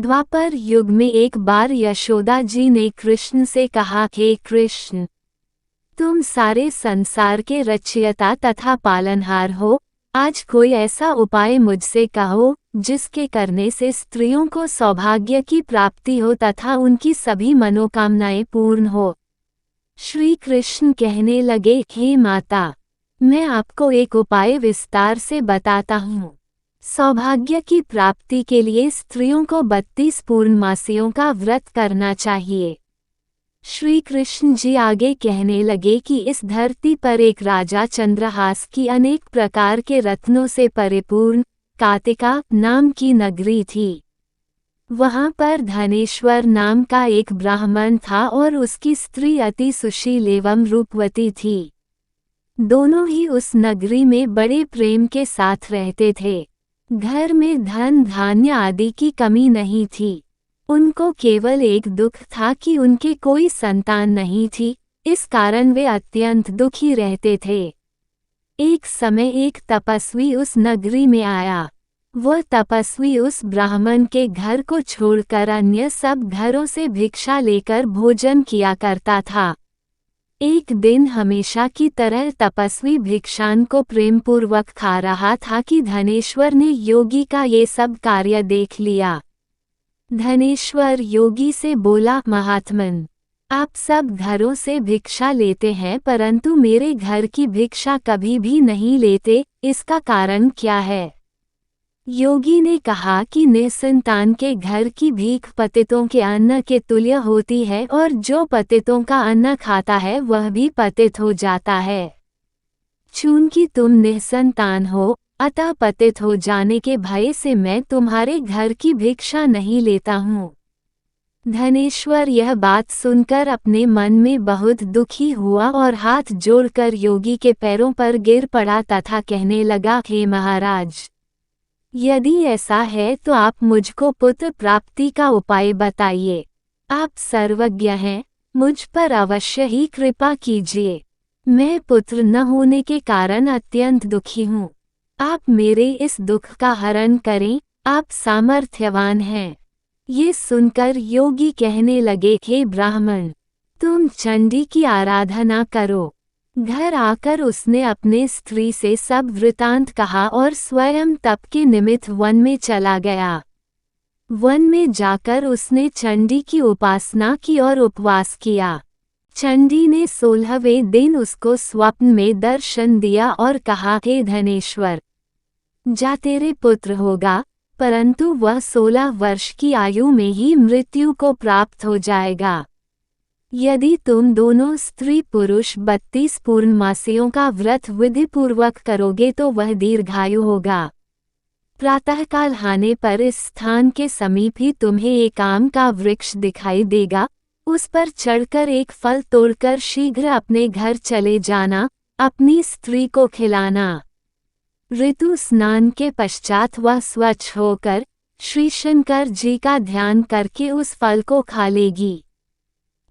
द्वापर युग में एक बार यशोदा जी ने कृष्ण से कहा, हे कृष्ण, तुम सारे संसार के रचयिता तथा पालनहार हो। आज कोई ऐसा उपाय मुझसे कहो जिसके करने से स्त्रियों को सौभाग्य की प्राप्ति हो तथा उनकी सभी मनोकामनाएं पूर्ण हो। श्री कृष्ण कहने लगे, हे माता, मैं आपको एक उपाय विस्तार से बताता हूँ। सौभाग्य की प्राप्ति के लिए स्त्रियों को 32 पूर्णमासियों का व्रत करना चाहिए। श्री कृष्ण जी आगे कहने लगे कि इस धरती पर एक राजा चंद्रहास की अनेक प्रकार के रत्नों से परिपूर्ण कातिका नाम की नगरी थी। वहां पर धनेश्वर नाम का एक ब्राह्मण था और उसकी स्त्री अति सुशील एवं रूपवती थी। दोनों ही उस नगरी में बड़े प्रेम के साथ रहते थे। घर में धन धान्य आदि की कमी नहीं थी। उनको केवल एक दुख था कि उनके कोई संतान नहीं थी, इस कारण वे अत्यंत दुखी रहते थे। एक समय एक तपस्वी उस नगरी में आया। वह तपस्वी उस ब्राह्मण के घर को छोड़कर अन्य सब घरों से भिक्षा लेकर भोजन किया करता था। एक दिन हमेशा की तरह तपस्वी भिक्षान को प्रेमपूर्वक खा रहा था कि धनेश्वर ने योगी का ये सब कार्य देख लिया। धनेश्वर योगी से बोला, महात्मन, आप सब घरों से भिक्षा लेते हैं परंतु मेरे घर की भिक्षा कभी भी नहीं लेते, इसका कारण क्या है? योगी ने कहा कि निसंतान के घर की भीख पतितों के अन्न के तुल्य होती है और जो पतितों का अन्न खाता है वह भी पतित हो जाता है। चूंकि तुम निसंतान हो, अतः पतित हो जाने के भय से मैं तुम्हारे घर की भिक्षा नहीं लेता हूँ। धनेश्वर यह बात सुनकर अपने मन में बहुत दुखी हुआ और हाथ जोड़कर योगी के पैरों पर गिर पड़ा तथा कहने लगा, हे महाराज, यदि ऐसा है तो आप मुझको पुत्र प्राप्ति का उपाय बताइए। आप सर्वज्ञ हैं, मुझ पर अवश्य ही कृपा कीजिए। मैं पुत्र न होने के कारण अत्यंत दुखी हूँ। आप मेरे इस दुख का हरण करें, आप सामर्थ्यवान हैं। ये सुनकर योगी कहने लगे, हे ब्राह्मण, तुम चंडी की आराधना करो। घर आकर उसने अपने स्त्री से सब वृतांत कहा और स्वयं तप के निमित्त वन में चला गया। वन में जाकर उसने चंडी की उपासना की और उपवास किया। चंडी ने 16वें दिन उसको स्वप्न में दर्शन दिया और कहा, हे धनेश्वर, जा तेरे पुत्र होगा, परंतु वह 16 वर्ष की आयु में ही मृत्यु को प्राप्त हो जाएगा। यदि तुम दोनों स्त्री पुरुष 32 पूर्णमासियों का व्रत विधिपूर्वक करोगे तो वह दीर्घायु होगा। प्रातःकाल आने पर इस स्थान के समीप ही तुम्हें एक आम का वृक्ष दिखाई देगा। उस पर चढ़कर एक फल तोड़कर शीघ्र अपने घर चले जाना, अपनी स्त्री को खिलाना। ऋतु स्नान के पश्चात वह स्वच्छ होकर श्री शंकर जी का ध्यान करके उस फल को खा लेगी।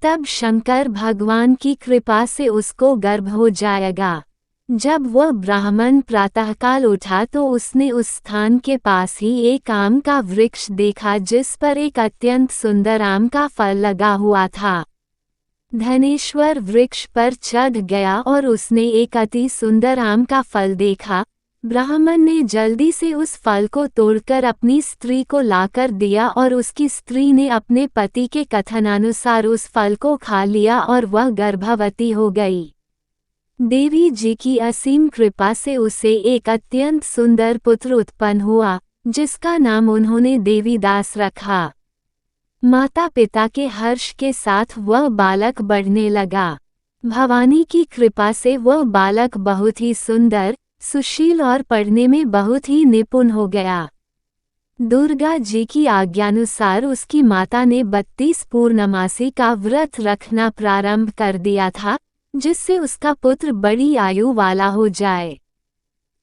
तब शंकर भगवान की कृपा से उसको गर्भ हो जाएगा। जब वह ब्राह्मण प्रातःकाल उठा तो उसने उस स्थान के पास ही एक आम का वृक्ष देखा जिस पर एक अत्यंत सुंदर आम का फल लगा हुआ था। धनेश्वर वृक्ष पर चढ़ गया और उसने एक अति सुंदर आम का फल देखा। ब्राह्मण ने जल्दी से उस फल को तोड़कर अपनी स्त्री को लाकर दिया और उसकी स्त्री ने अपने पति के कथनानुसार उस फल को खा लिया और वह गर्भवती हो गई। देवी जी की असीम कृपा से उसे एक अत्यंत सुंदर पुत्र उत्पन्न हुआ, जिसका नाम उन्होंने देवीदास रखा। माता पिता के हर्ष के साथ वह बालक बढ़ने लगा। भवानी की कृपा से वह बालक बहुत ही सुंदर, सुशील और पढ़ने में बहुत ही निपुण हो गया। दुर्गा जी की आज्ञानुसार उसकी माता ने 32 पूर्णमासी का व्रत रखना प्रारंभ कर दिया था, जिससे उसका पुत्र बड़ी आयु वाला हो जाए।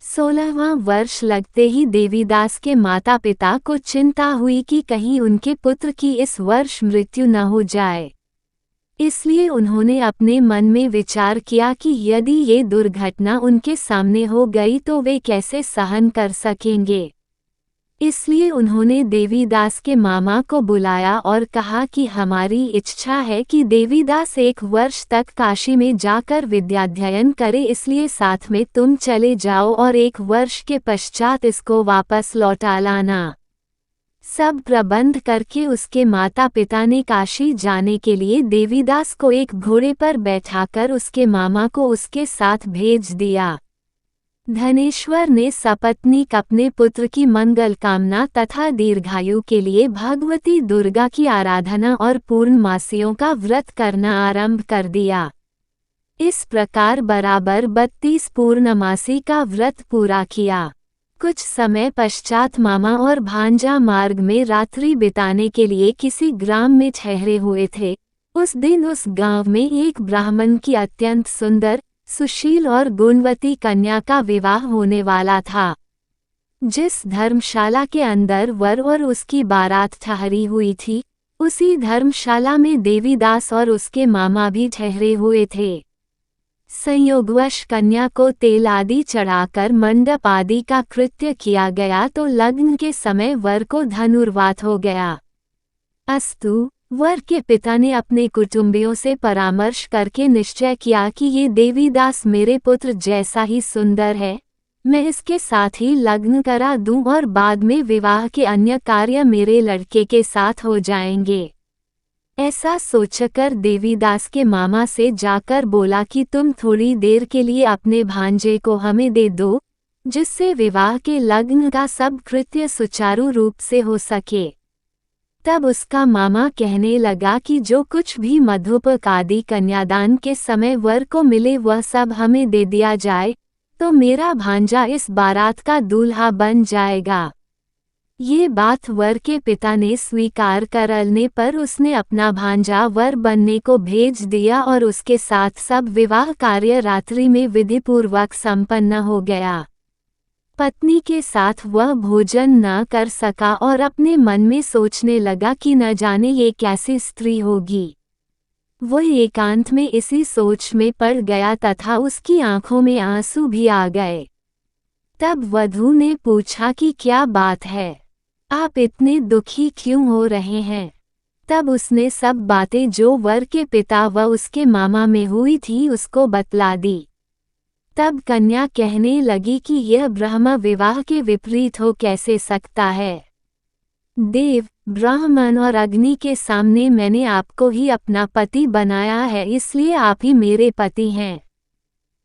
16वां वर्ष लगते ही देवीदास के माता पिता को चिंता हुई कि कहीं उनके पुत्र की इस वर्ष मृत्यु न हो जाए। इसलिए उन्होंने अपने मन में विचार किया कि यदि ये दुर्घटना उनके सामने हो गई तो वे कैसे सहन कर सकेंगे। इसलिए उन्होंने देवीदास के मामा को बुलाया और कहा कि हमारी इच्छा है कि देवीदास 1 वर्ष तक काशी में जाकर विद्याध्ययन करे, इसलिए साथ में तुम चले जाओ और 1 वर्ष के पश्चात इसको वापस लौटा लाना। सब प्रबंध करके उसके माता पिता ने काशी जाने के लिए देवीदास को एक घोड़े पर बैठाकर उसके मामा को उसके साथ भेज दिया। धनेश्वर ने सपत्नीक अपने पुत्र की मंगल कामना तथा दीर्घायु के लिए भगवती दुर्गा की आराधना और पूर्णमासियों का व्रत करना आरंभ कर दिया। इस प्रकार बराबर 32 पूर्णमासी का व्रत पूरा किया। कुछ समय पश्चात मामा और भांजा मार्ग में रात्रि बिताने के लिए किसी ग्राम में ठहरे हुए थे। उस दिन उस गांव में एक ब्राह्मण की अत्यंत सुंदर, सुशील और गुणवती कन्या का विवाह होने वाला था। जिस धर्मशाला के अंदर वर और उसकी बारात ठहरी हुई थी, उसी धर्मशाला में देवीदास और उसके मामा भी ठहरे हुए थे। संयोगवश कन्या को तेल आदि चढ़ाकर मंडप आदि का कृत्य किया गया तो लग्न के समय वर को धनुर्वात हो गया। अस्तु, वर के पिता ने अपने कुटुंबियों से परामर्श करके निश्चय किया कि ये देवीदास मेरे पुत्र जैसा ही सुंदर है, मैं इसके साथ ही लग्न करा दूं और बाद में विवाह के अन्य कार्य मेरे लड़के के साथ हो जाएंगे। ऐसा सोचकर देवीदास के मामा से जाकर बोला कि तुम थोड़ी देर के लिए अपने भांजे को हमें दे दो, जिससे विवाह के लग्न का सब कृत्य सुचारू रूप से हो सके। तब उसका मामा कहने लगा कि जो कुछ भी मधुपर्क आदि कन्यादान के समय वर को मिले वह सब हमें दे दिया जाए, तो मेरा भांजा इस बारात का दूल्हा बन जाएगा। ये बात वर के पिता ने स्वीकार करने पर उसने अपना भांजा वर बनने को भेज दिया और उसके साथ सब विवाह कार्य रात्रि में विधिपूर्वक संपन्न हो गया। पत्नी के साथ वह भोजन न कर सका और अपने मन में सोचने लगा कि न जाने ये कैसी स्त्री होगी। वह एकांत में इसी सोच में पड़ गया तथा उसकी आंखों में आंसू भी आ गए। तब वधू ने पूछा कि क्या बात है, आप इतने दुखी क्यों हो रहे हैं? तब उसने सब बातें जो वर के पिता व उसके मामा में हुई थी उसको बतला दी। तब कन्या कहने लगी कि यह ब्रह्म विवाह के विपरीत हो कैसे सकता है। देव, ब्राह्मण और अग्नि के सामने मैंने आपको ही अपना पति बनाया है, इसलिए आप ही मेरे पति हैं।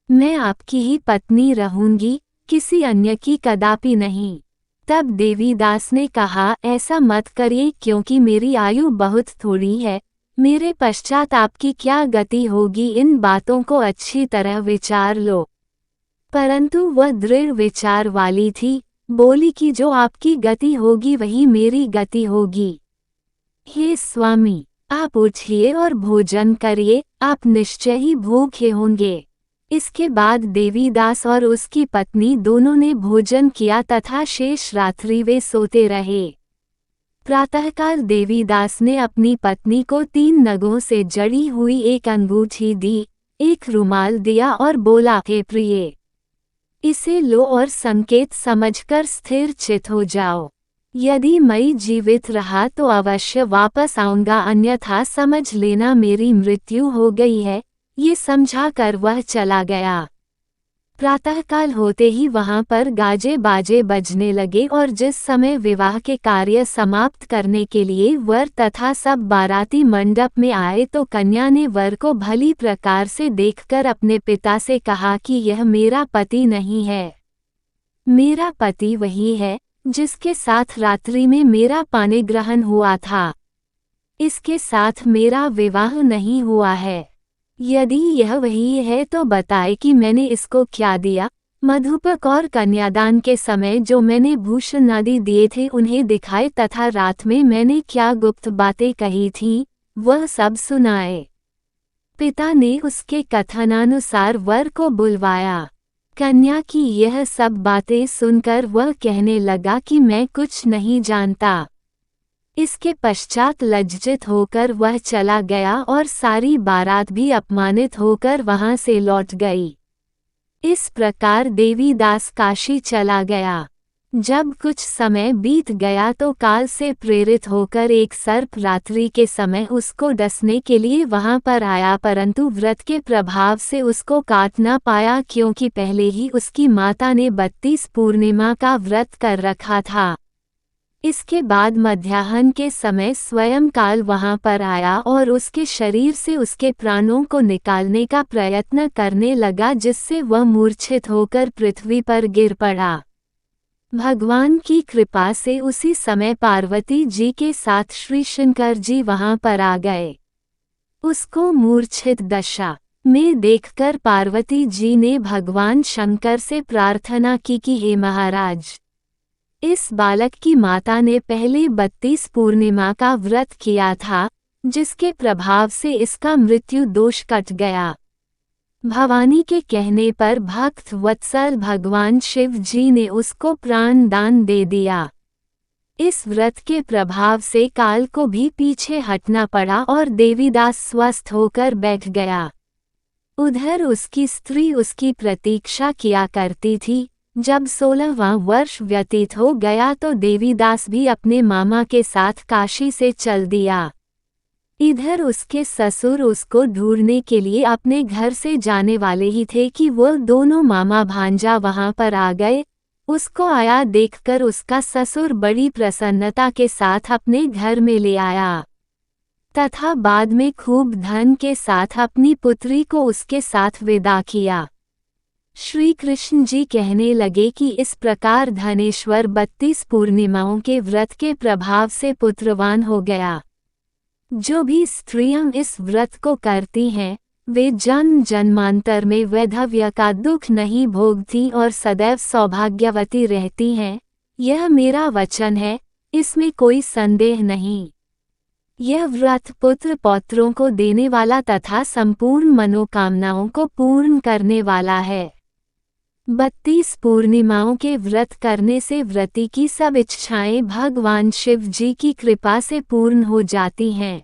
मैं आपकी ही पत्नी रहूंगी, किसी अन्य की कदापि नहीं। तब देवीदास ने कहा, ऐसा मत करिए क्योंकि मेरी आयु बहुत थोड़ी है, मेरे पश्चात आपकी क्या गति होगी इन बातों को अच्छी तरह विचार लो। परंतु वह दृढ़ विचार वाली थी, बोली कि जो आपकी गति होगी वही मेरी गति होगी। हे स्वामी, आप उठिए और भोजन करिए, आप निश्चय ही भूखे होंगे। इसके बाद देवीदास और उसकी पत्नी दोनों ने भोजन किया तथा शेष रात्रि वे सोते रहे। प्रातःकाल देवीदास ने अपनी पत्नी को 3 नगों से जड़ी हुई एक अंगूठी दी, एक रुमाल दिया और बोला, हे प्रिय, इसे लो और संकेत समझकर स्थिर चित हो जाओ। यदि मैं जीवित रहा तो अवश्य वापस आऊंगा, अन्यथा समझ लेना मेरी मृत्यु हो गई है। ये समझाकर वह चला गया। प्रातःकाल होते ही वहां पर गाजे बाजे बजने लगे और जिस समय विवाह के कार्य समाप्त करने के लिए वर तथा सब बाराती मंडप में आए तो कन्या ने वर को भली प्रकार से देखकर अपने पिता से कहा कि यह मेरा पति नहीं है। मेरा पति वही है जिसके साथ रात्रि में मेरा पाणिग्रहण हुआ था। इसके साथ मेरा विवाह नहीं हुआ है। यदि यह वही है तो बताए कि मैंने इसको क्या दिया। मधुपर्क और कन्यादान के समय जो मैंने भूषण आदि दिए थे उन्हें दिखाए तथा रात में मैंने क्या गुप्त बातें कही थी वह सब सुनाए। पिता ने उसके कथनानुसार वर को बुलवाया। कन्या की यह सब बातें सुनकर वह कहने लगा कि मैं कुछ नहीं जानता। इसके पश्चात लज्जित होकर वह चला गया और सारी बारात भी अपमानित होकर वहां से लौट गई। इस प्रकार देवीदास काशी चला गया। जब कुछ समय बीत गया तो काल से प्रेरित होकर एक सर्प रात्रि के समय उसको डसने के लिए वहां पर आया, परंतु व्रत के प्रभाव से उसको काट न पाया, क्योंकि पहले ही उसकी माता ने 32 पूर्णिमा का व्रत कर रखा था। इसके बाद मध्याह्न के समय स्वयं काल वहां पर आया और उसके शरीर से उसके प्राणों को निकालने का प्रयत्न करने लगा, जिससे वह मूर्छित होकर पृथ्वी पर गिर पड़ा। भगवान की कृपा से उसी समय पार्वती जी के साथ श्री शंकर जी वहां पर आ गए। उसको मूर्छित दशा में देखकर पार्वती जी ने भगवान शंकर से प्रार्थना की कि हे महाराज, इस बालक की माता ने पहले 32 पूर्णिमा का व्रत किया था, जिसके प्रभाव से इसका मृत्यु दोष कट गया। भवानी के कहने पर भक्त वत्सल भगवान शिव जी ने उसको प्राण दान दे दिया। इस व्रत के प्रभाव से काल को भी पीछे हटना पड़ा और देवीदास स्वस्थ होकर बैठ गया। उधर उसकी स्त्री उसकी प्रतीक्षा किया करती थी। जब 16वां वर्ष व्यतीत हो गया तो देवीदास भी अपने मामा के साथ काशी से चल दिया। इधर उसके ससुर उसको ढूंढने के लिए अपने घर से जाने वाले ही थे कि वो दोनों मामा भांजा वहां पर आ गए। उसको आया देखकर उसका ससुर बड़ी प्रसन्नता के साथ अपने घर में ले आया तथा बाद में खूब धन के साथ अपनी पुत्री को उसके साथ विदा किया। श्री कृष्ण जी कहने लगे कि इस प्रकार धनेश्वर 32 पूर्णिमाओं के व्रत के प्रभाव से पुत्रवान हो गया। जो भी स्त्रियां इस व्रत को करती हैं, वे जन्म जन्मांतर में वैधव्य का दुख नहीं भोगती और सदैव सौभाग्यवती रहती हैं। यह मेरा वचन है, इसमें कोई संदेह नहीं। यह व्रत पुत्र पौत्रों को देने वाला तथा संपूर्ण मनोकामनाओं को पूर्ण करने वाला है। 32 पूर्णिमाओं के व्रत करने से व्रती की सब इच्छाएं भगवान शिव जी की कृपा से पूर्ण हो जाती हैं।